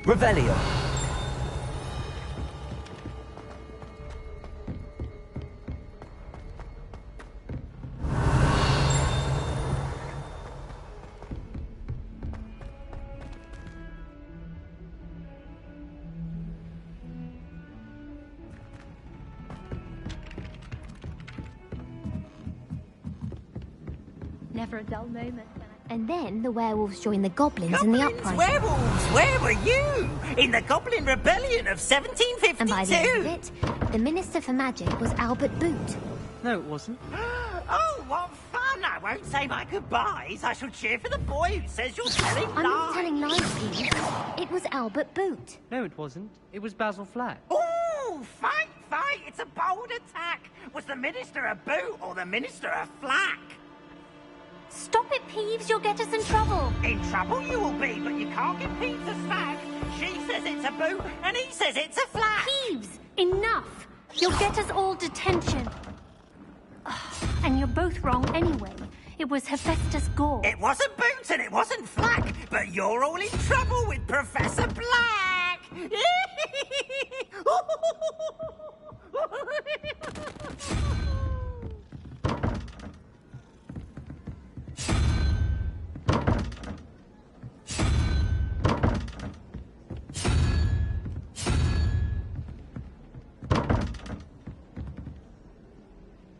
Revelio. Never a dull moment. And then the werewolves joined the goblins in the uprising. Werewolves, where were you? In the Goblin Rebellion of 1752. And by the end of it, the Minister for Magic was Albert Boot. No, it wasn't. Oh, what fun! I won't say my goodbyes. I shall cheer for the boy who says you're telling lies. I'm not telling lies, Pete. It was Albert Boot. No, it wasn't. It was Basil Flack. Ooh, fight, fight! It's a bold attack. Was the Minister a Boot or the Minister a Flack? Stop it, Peeves. You'll get us in trouble. In trouble you will be, but you can't give Peeves a smack. She says it's a Boot, and he says it's a Flack. Peeves, enough. You'll get us all detention. And you're both wrong anyway. It was Hephaestus Gore. It wasn't Boot and it wasn't Flack, but you're all in trouble with Professor Black.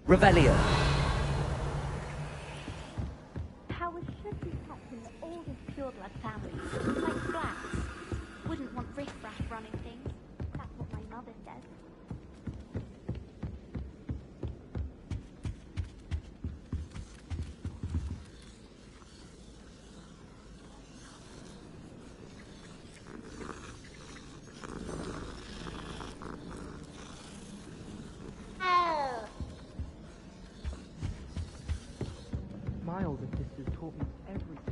Revelio. Powers should be kept in the oldest pureblood families, like blacks. Wouldn't want riffraff running things. That's what my mother says. My older sisters taught me everything I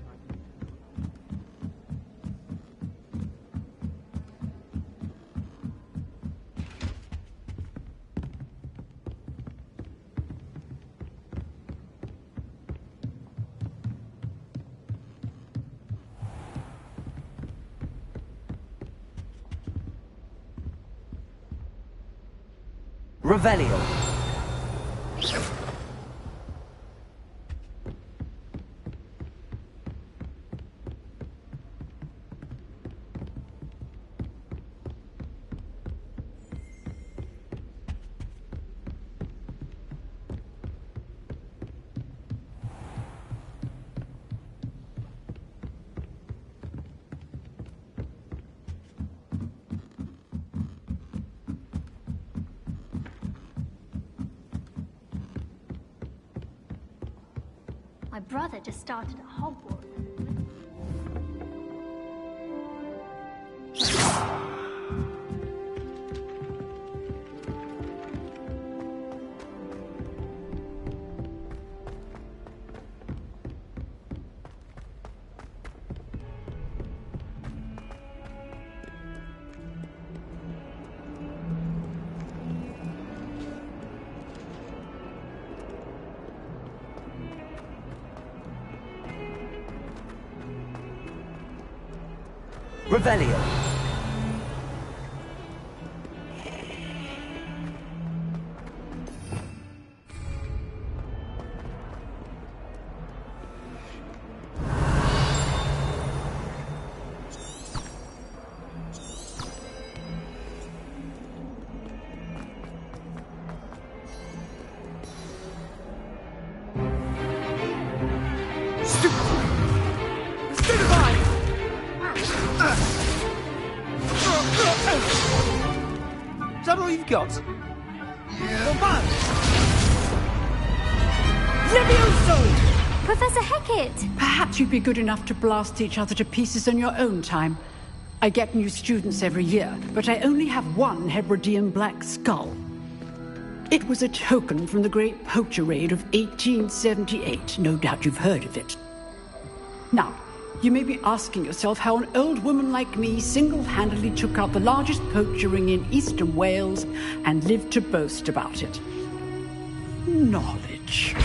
knew. Revelio. My brother just started at Hogwarts. Revelio. Is that all you've got? Yeah. Levioso! Professor Hecat! Perhaps you'd be good enough to blast each other to pieces in your own time. I get new students every year, but I only have one Hebridean black skull. It was a token from the Great Poacher Raid of 1878. No doubt you've heard of it. Now, you may be asking yourself how an old woman like me single-handedly took out the largest poacher ring in eastern Wales and lived to boast about it. Knowledge.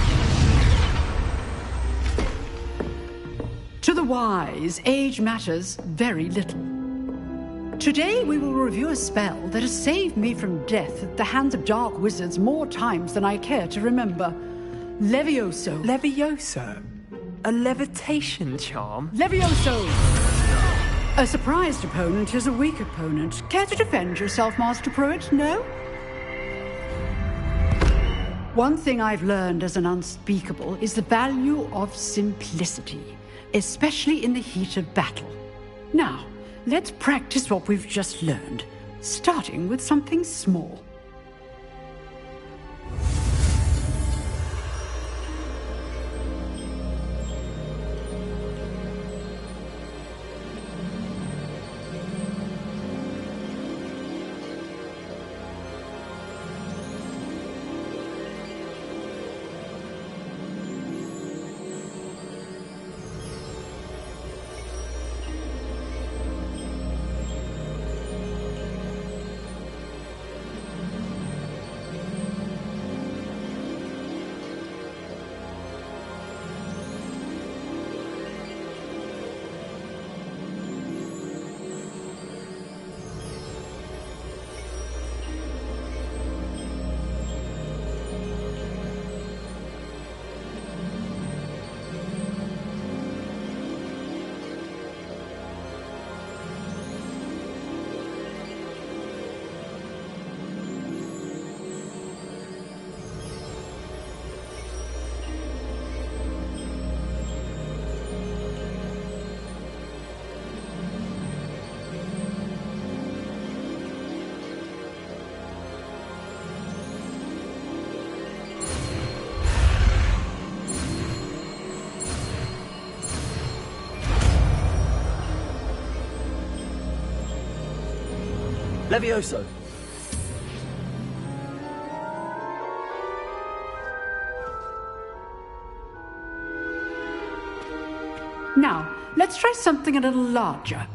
To the wise, age matters very little. Today we will review a spell that has saved me from death at the hands of dark wizards more times than I care to remember. Levioso. Levioso? A levitation charm? Levioso! A surprised opponent is a weak opponent. Care to defend yourself, Master Pruitt? No? One thing I've learned as an unspeakable is the value of simplicity, especially in the heat of battle. Now, let's practice what we've just learned, starting with something small. Levioso. Now, let's try something a little larger.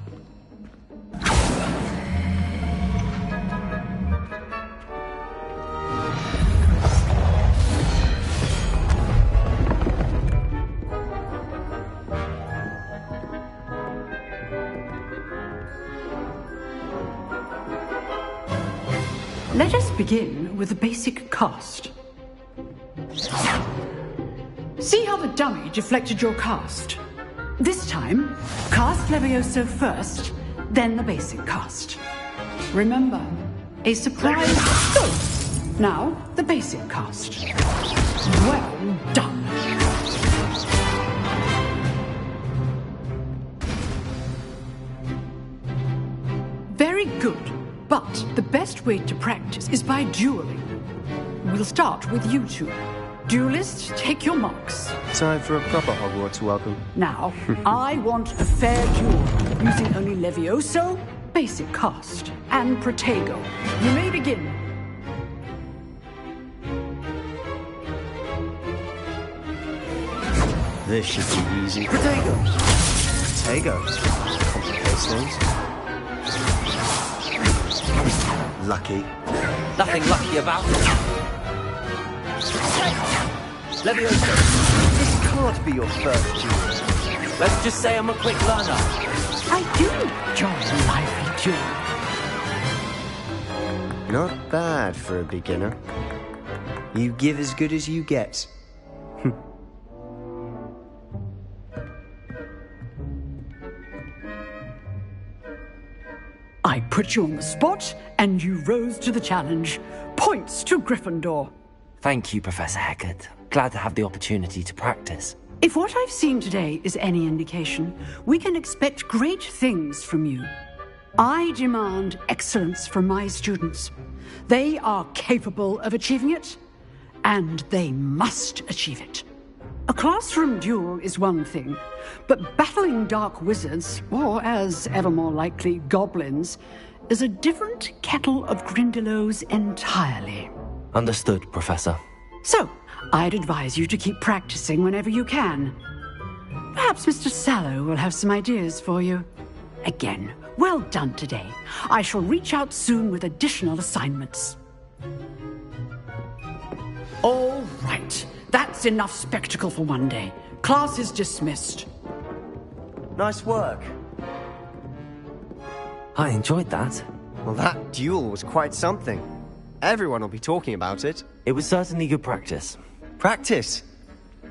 Let us begin with the basic cast. See how the dummy deflected your cast? This time, cast Levioso first, then the basic cast. Remember, a surprise... Oh! Now, the basic cast. Well done. Very good. But the best way to practice is by dueling. We'll start with you two. Duelists, take your marks. Time for a proper Hogwarts welcome. Now, I want a fair duel, using only Levioso, basic cast, and Protego. You may begin. This should be easy. Protego. Protego. Complicates things. Lucky. Nothing lucky about it. Levioso. This can't be your first duel. Let's just say I'm a quick learner. I do enjoy a lively duel. Not bad for a beginner. You give as good as you get. I put you on the spot, and you rose to the challenge. Points to Gryffindor. Thank you, Professor Hecat. Glad to have the opportunity to practice. If what I've seen today is any indication, we can expect great things from you. I demand excellence from my students. They are capable of achieving it, and they must achieve it. A classroom duel is one thing, but battling dark wizards, or as ever more likely, goblins, is a different kettle of Grindylows entirely. Understood, Professor. So, I'd advise you to keep practicing whenever you can. Perhaps Mr. Sallow will have some ideas for you. Again, well done today. I shall reach out soon with additional assignments. All right. That's enough spectacle for one day. Class is dismissed. Nice work. I enjoyed that. Well, that duel was quite something. Everyone will be talking about it. It was certainly good practice. Practice?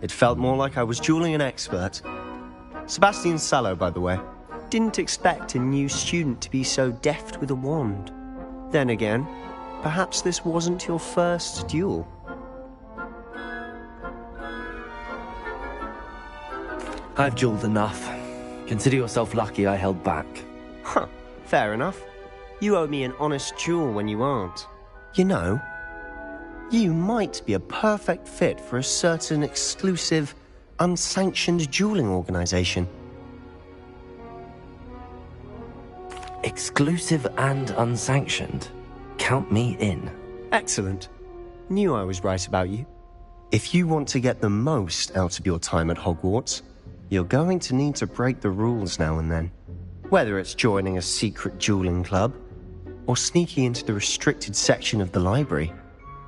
It felt more like I was dueling an expert. Sebastian Sallow, by the way. Didn't expect a new student to be so deft with a wand. Then again, perhaps this wasn't your first duel. I've dueled enough. Consider yourself lucky I held back. Huh, fair enough. You owe me an honest duel when you aren't. You know, you might be a perfect fit for a certain exclusive, unsanctioned dueling organization. Exclusive and unsanctioned. Count me in. Excellent. Knew I was right about you. If you want to get the most out of your time at Hogwarts, you're going to need to break the rules now and then. Whether it's joining a secret dueling club, or sneaking into the restricted section of the library,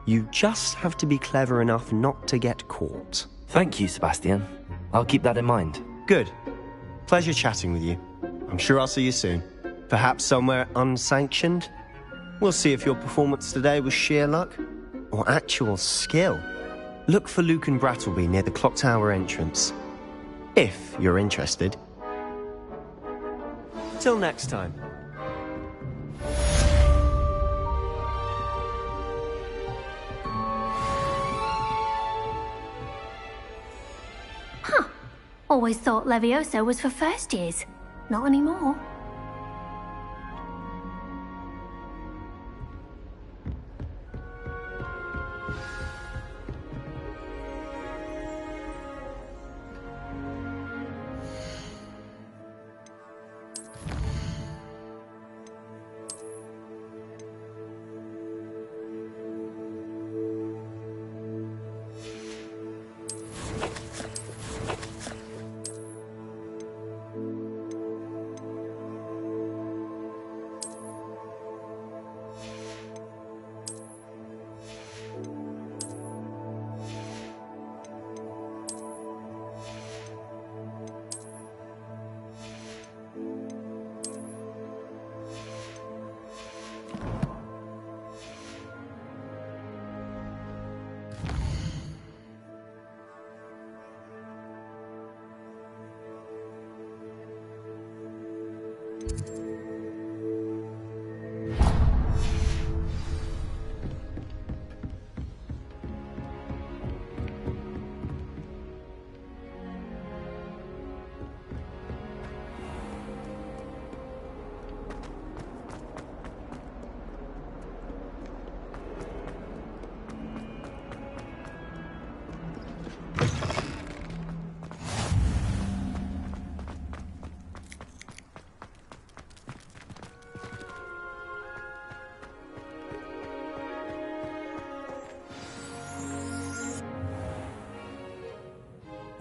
you just have to be clever enough not to get caught. Thank you, Sebastian. I'll keep that in mind. Good. Pleasure chatting with you. I'm sure I'll see you soon. Perhaps somewhere unsanctioned? We'll see if your performance today was sheer luck or actual skill. Look for Luke and Brattleby near the clock tower entrance. If you're interested. Till next time. Always thought Levioso was for first years. Not anymore.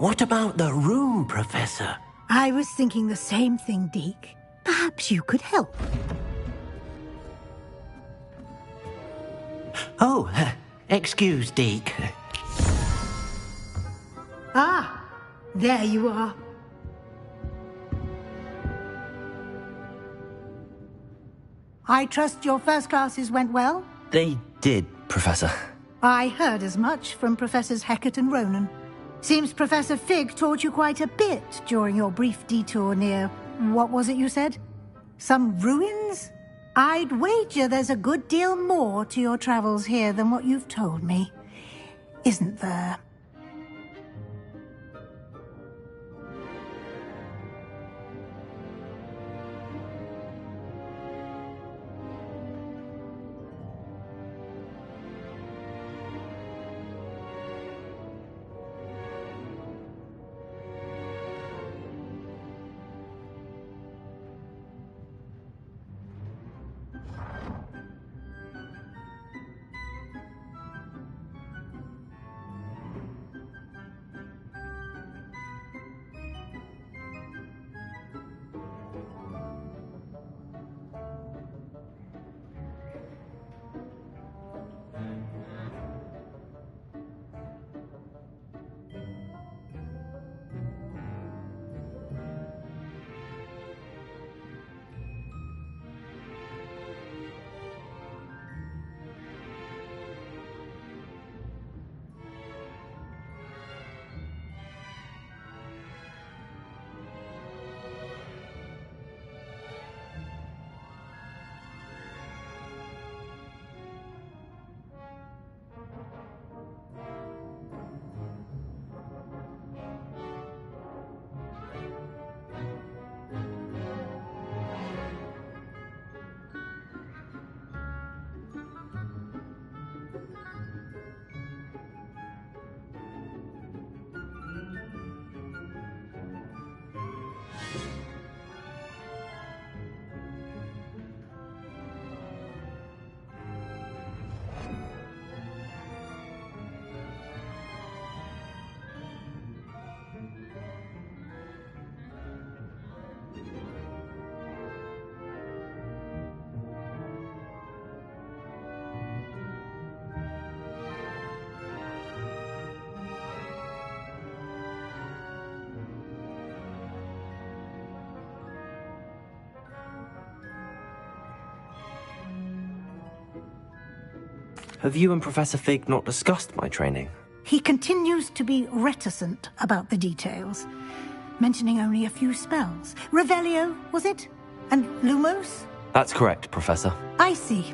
What about the room, Professor? I was thinking the same thing, Deke. Perhaps you could help. Oh, excuse, Deke. Ah, there you are. I trust your first classes went well? They did, Professor. I heard as much from Professors Hecat and Ronan. Seems Professor Fig taught you quite a bit during your brief detour near... what was it you said? Some ruins? I'd wager there's a good deal more to your travels here than what you've told me. Isn't there? Have you and Professor Fig not discussed my training? He continues to be reticent about the details, mentioning only a few spells. Revelio, was it? And Lumos? That's correct, Professor. I see.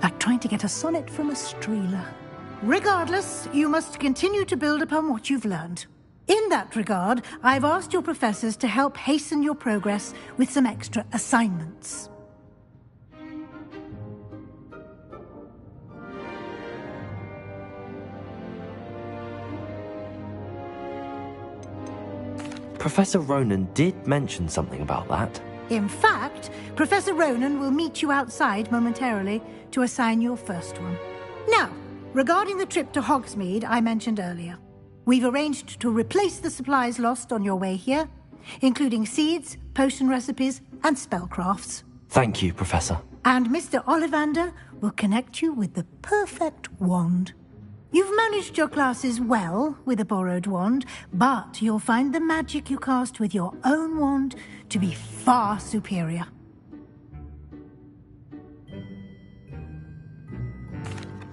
Like trying to get a sonnet from a streeler. Regardless, you must continue to build upon what you've learned. In that regard, I've asked your professors to help hasten your progress with some extra assignments. Professor Ronan did mention something about that. In fact, Professor Ronan will meet you outside momentarily to assign your first one. Now, regarding the trip to Hogsmeade I mentioned earlier, we've arranged to replace the supplies lost on your way here, including seeds, potion recipes, and spellcrafts. Thank you, Professor. And Mr. Ollivander will connect you with the perfect wand. You've managed your classes well with a borrowed wand, but you'll find the magic you cast with your own wand to be far superior.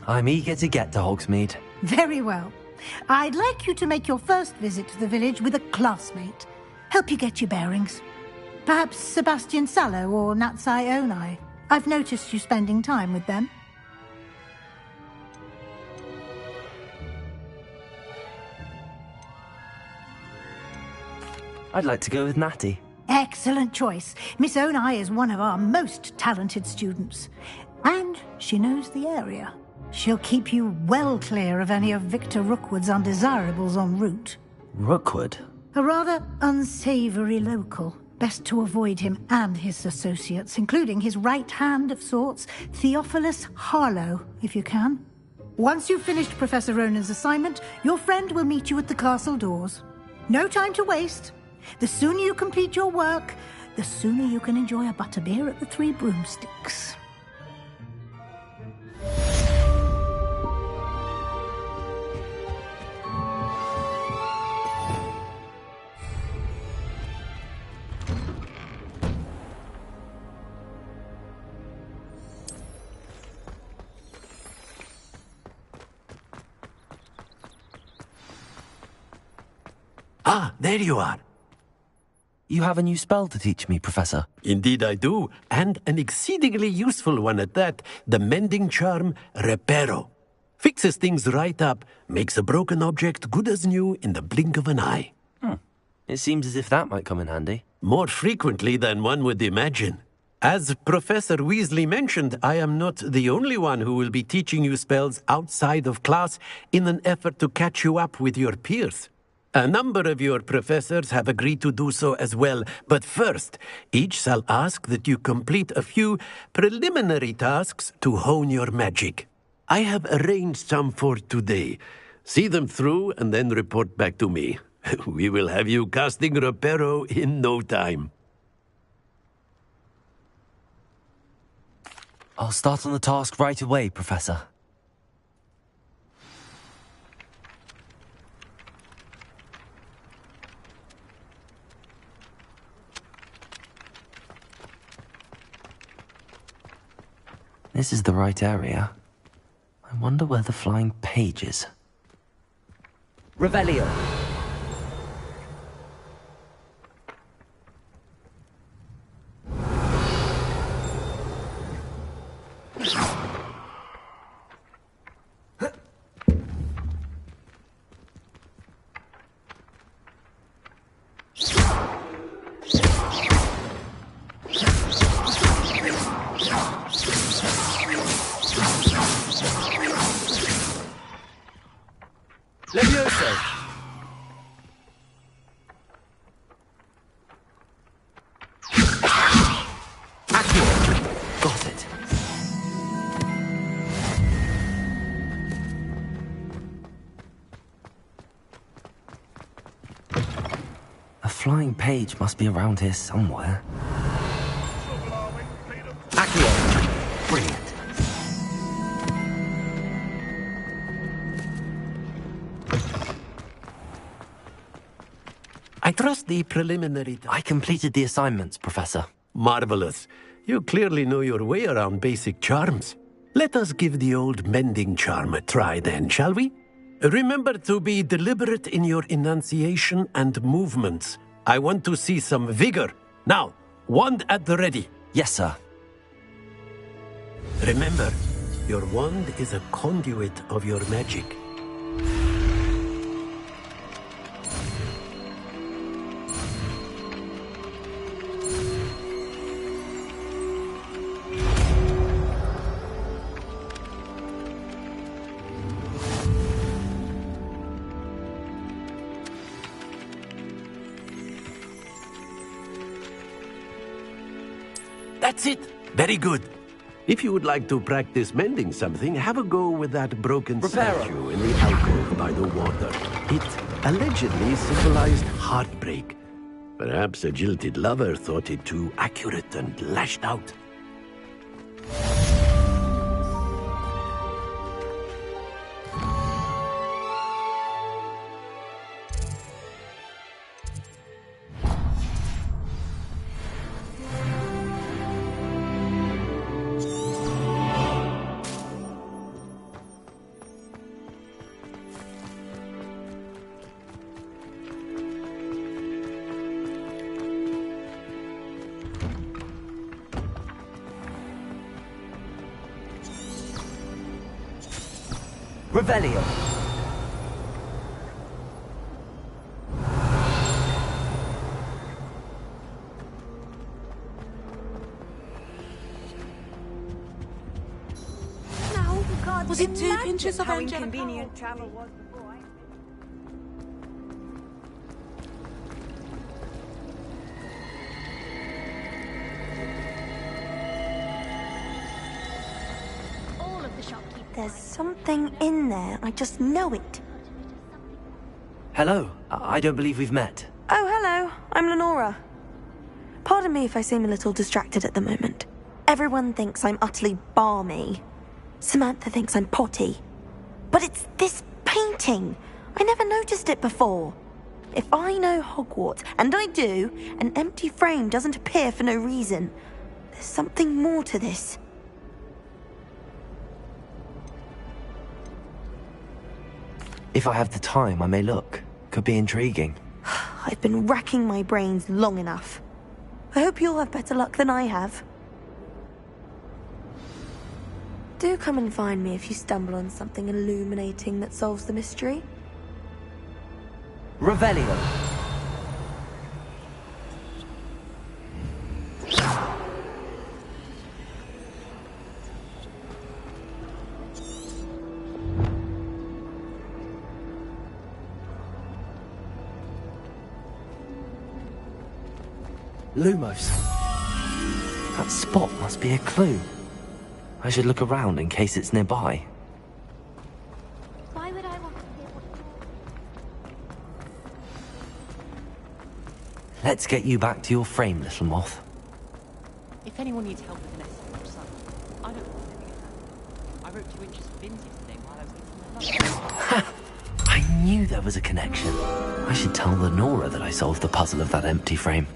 I'm eager to get to Hogsmeade. Very well. I'd like you to make your first visit to the village with a classmate. Help you get your bearings. Perhaps Sebastian Sallow or Natsai Onai. I've noticed you spending time with them. I'd like to go with Natty. Excellent choice. Miss Onai is one of our most talented students. And she knows the area. She'll keep you well clear of any of Victor Rookwood's undesirables en route. Rookwood? A rather unsavory local. Best to avoid him and his associates, including his right hand of sorts, Theophilus Harlow, if you can. Once you've finished Professor Ronan's assignment, your friend will meet you at the castle doors. No time to waste. The sooner you complete your work, the sooner you can enjoy a butterbeer at the Three Broomsticks. Ah, there you are. You have a new spell to teach me, Professor. Indeed I do, and an exceedingly useful one at that, the mending charm Reparo. Fixes things right up, makes a broken object good as new in the blink of an eye. It seems as if that might come in handy. More frequently than one would imagine. As Professor Weasley mentioned, I am not the only one who will be teaching you spells outside of class in an effort to catch you up with your peers. A number of your professors have agreed to do so as well, but first, each shall ask that you complete a few preliminary tasks to hone your magic. I have arranged some for today. See them through and then report back to me. We will have you casting Reparo in no time. I'll start on the task right away, Professor. This is the right area. I wonder where the flying page is. Revelio! Flying page must be around here somewhere. Accio! Brilliant. I trust the preliminary... I completed the assignments, Professor. Marvelous. You clearly know your way around basic charms. Let us give the old mending charm a try then, shall we? Remember to be deliberate in your enunciation and movements. I want to see some vigor. Now, wand at the ready. Yes, sir. Remember, your wand is a conduit of your magic. That's it. Very good. If you would like to practice mending something, have a go with that broken statue in the alcove by the water. It allegedly symbolized heartbreak. Perhaps a jilted lover thought it too accurate and lashed out. Revelio. Was it 2 pinches of how angelic inconvenient travel was before all of the shopkeepers. There's something in there. I just know it. Hello. I don't believe we've met. Oh, hello. I'm Lenora. Pardon me if I seem a little distracted at the moment. Everyone thinks I'm utterly balmy. Samantha thinks I'm potty. But it's this painting. I never noticed it before. If I know Hogwarts, and I do, an empty frame doesn't appear for no reason. There's something more to this. If I have the time, I may look. Could be intriguing. I've been racking my brains long enough. I hope you'll have better luck than I have. Do come and find me if you stumble on something illuminating that solves the mystery. Revelio. Lumos. That spot must be a clue. I should look around in case it's nearby. Why would I want to hear what Let's get you back to your frame, little moth. If anyone needs help with an essay on sun, I don't want anything at I wrote 2 inches of bins yesterday while I was eating my lunch. I knew there was a connection. I should tell Lenora that I solved the puzzle of that empty frame.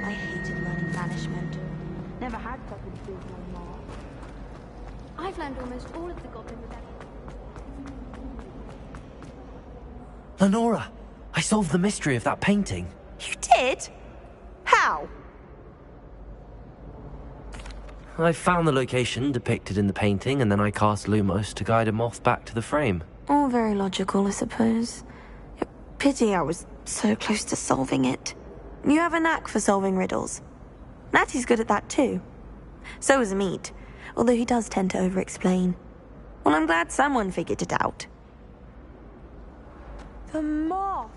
I hated learning banishment. Never had such a big one. I've learned almost all of the goblin rebellion. Lenora, I solved the mystery of that painting. You did? How? I found the location depicted in the painting, and then I cast Lumos to guide a moth back to the frame. All very logical, I suppose. Pity I was so close to solving it. You have a knack for solving riddles. Natty's good at that too. So is Amit, although he does tend to over-explain. Well, I'm glad someone figured it out. The moth!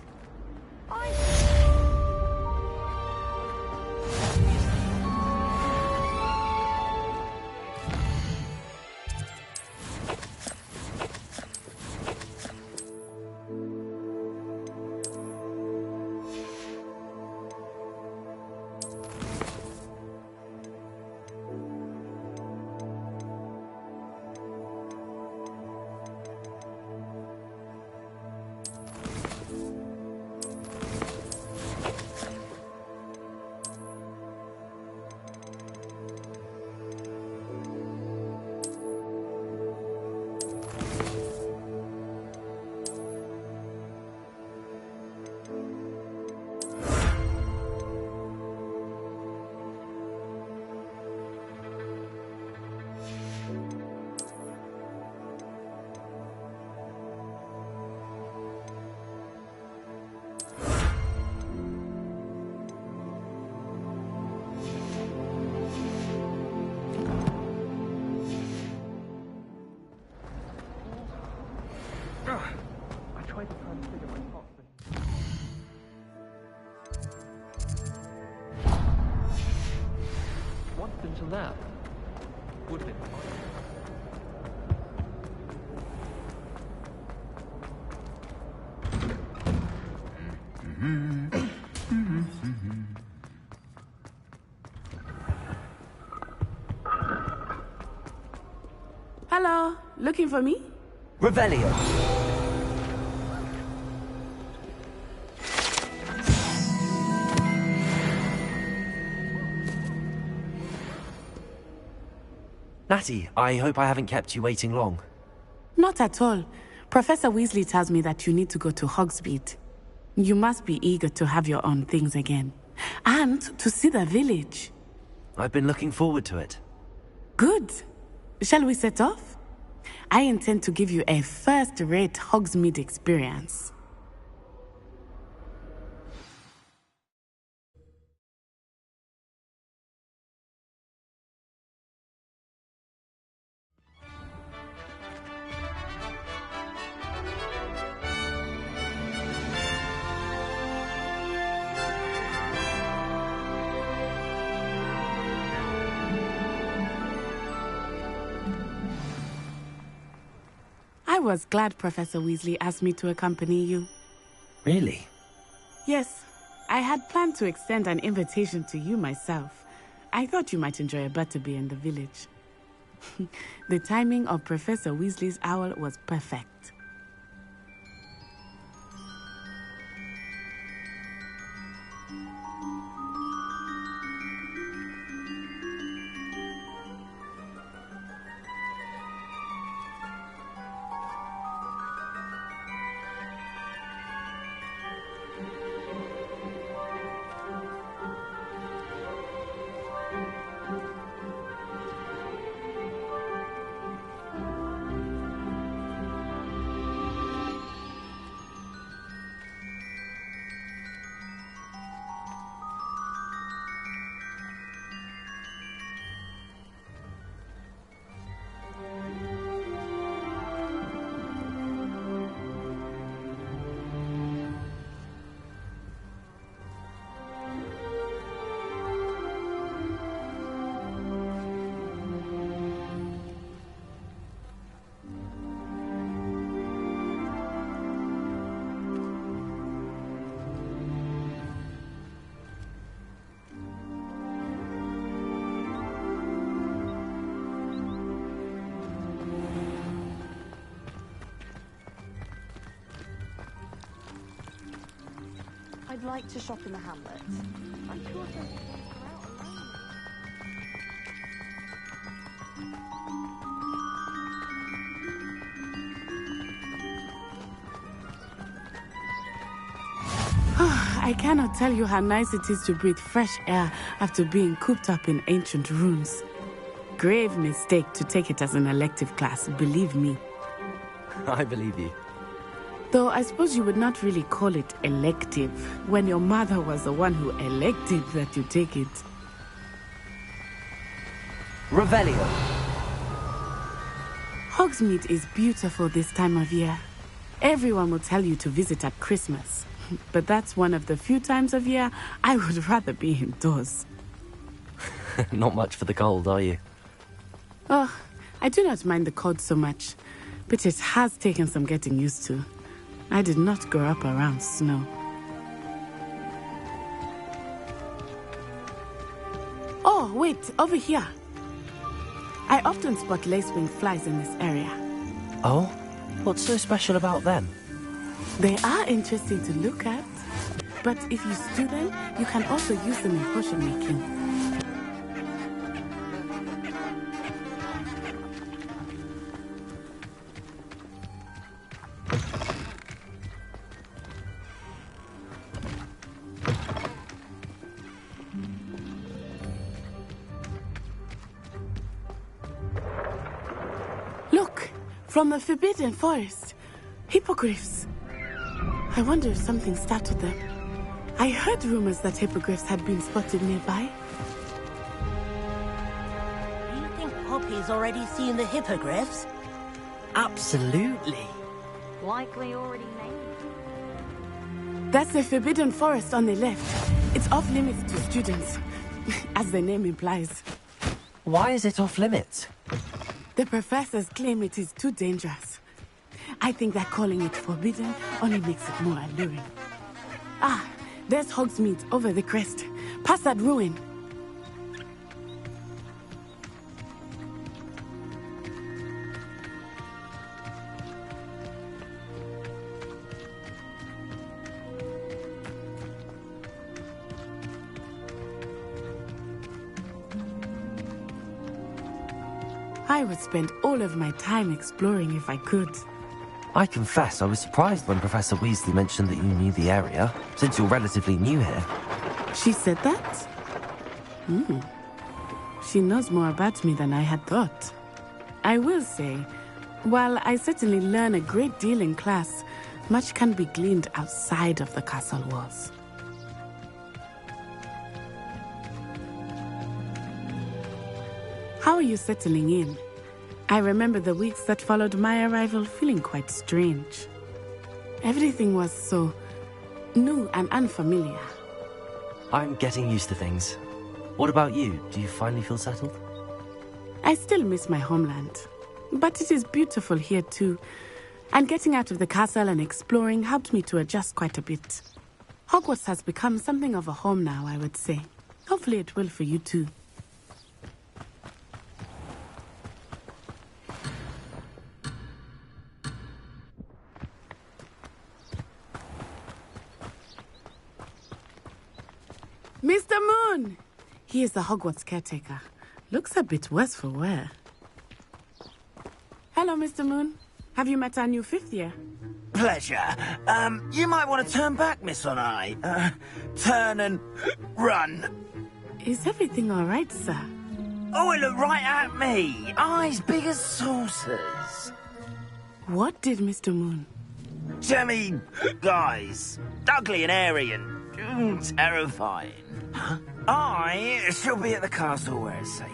would have been fine. Hello, looking for me? Revelio. Natty, I hope I haven't kept you waiting long. Not at all. Professor Weasley tells me that you need to go to Hogsmeade. You must be eager to have your own things again. And to see the village. I've been looking forward to it. Good. Shall we set off? I intend to give you a first-rate Hogsmeade experience. I was glad Professor Weasley asked me to accompany you. Really? Yes, I had planned to extend an invitation to you myself. I thought you might enjoy a butterbeer in the village. The timing of Professor Weasley's owl was perfect. I'd like to shop in the hamlet. I'm sure some people are out alone. I cannot tell you how nice it is to breathe fresh air after being cooped up in ancient ruins. Grave mistake to take it as an elective class, believe me. I believe you. Though I suppose you would not really call it elective when your mother was the one who elected that you take it. Revelio. Hogsmeade is beautiful this time of year. Everyone will tell you to visit at Christmas. But that's one of the few times of year I would rather be indoors. Not much for the cold, are you? Oh, I do not mind the cold so much, but it has taken some getting used to. I did not grow up around snow. Oh, wait, over here. I often spot lacewing flies in this area. Oh? What's so special about them? They are interesting to look at, but if you stew them, you can also use them in potion making. Look, from the Forbidden Forest, hippogriffs. I wonder if something startled them. I heard rumors that hippogriffs had been spotted nearby. Do you think Poppy's already seen the hippogriffs? Absolutely. Likely already made. That's the Forbidden Forest on the left. It's off limits to students, as the name implies. Why is it off limits? The professors claim it is too dangerous. I think that calling it forbidden only makes it more alluring. Ah, there's Hogsmeade over the crest. Past that ruin. I would spend all of my time exploring if I could. I confess I was surprised when Professor Weasley mentioned that you knew the area, since you're relatively new here. She said that? She knows more about me than I had thought. I will say, while I certainly learn a great deal in class, much can be gleaned outside of the castle walls. How are you settling in? I remember the weeks that followed my arrival feeling quite strange. Everything was so new and unfamiliar. I'm getting used to things. What about you? Do you finally feel settled? I still miss my homeland, but it is beautiful here too. And getting out of the castle and exploring helped me to adjust quite a bit. Hogwarts has become something of a home now, I would say. Hopefully it will for you too. Mr. Moon! He is the Hogwarts caretaker. Looks a bit worse for wear. Hello, Mr. Moon. Have you met our new fifth year? Pleasure. You might want to turn back, Miss On-Eye. Turn and run. Is everything all right, sir? Oh, it looked right at me. Eyes big as saucers. What did Mr. Moon? Jemmy guys. Ugly and airy and terrifying. I shall be at the castle where it's safe.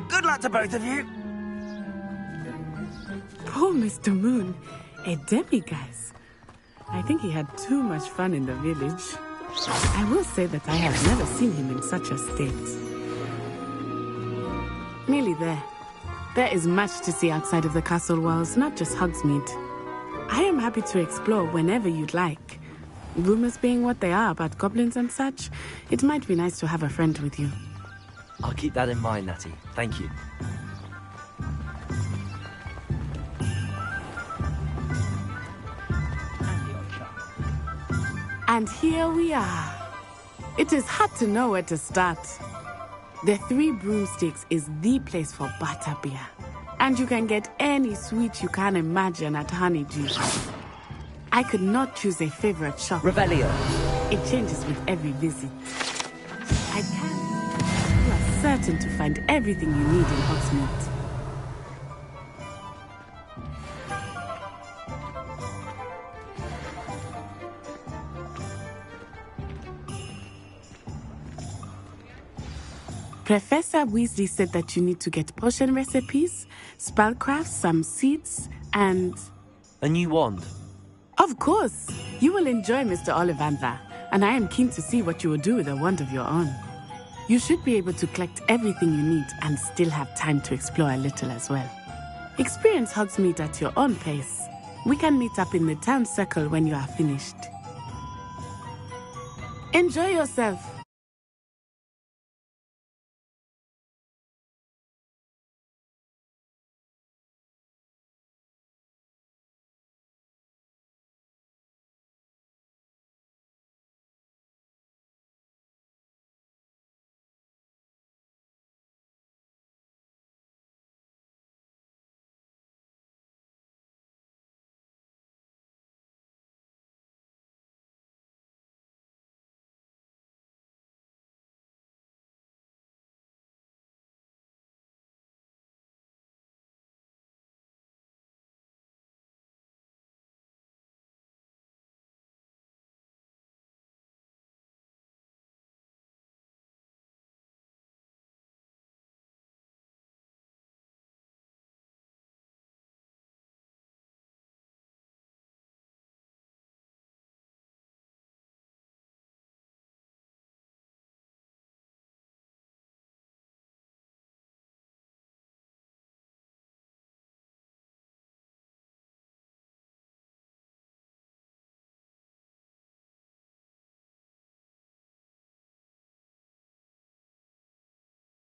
Good luck to both of you. Poor Mr. Moon. A demiguise. I think he had too much fun in the village. I will say that I have never seen him in such a state. Nearly there. There is much to see outside of the castle walls, not just Hogsmeade. I am happy to explore whenever you'd like. Rumors being what they are about goblins and such, it might be nice to have a friend with you. I'll keep that in mind, Natty. Thank you. And here we are. It is hard to know where to start. The Three Broomsticks is the place for butterbeer. And you can get any sweet you can imagine at Honeydew. I could not choose a favorite shop. Revelio. It changes with every visit. I can. You are certain to find everything you need in Hogsmeade. Professor Weasley said that you need to get potion recipes, spellcraft, some seeds, and... a new wand. Of course. You will enjoy Mr. Ollivander, and I am keen to see what you will do with a wand of your own. You should be able to collect everything you need and still have time to explore a little as well. Experience Hogsmeade at your own pace. We can meet up in the town circle when you are finished. Enjoy yourself.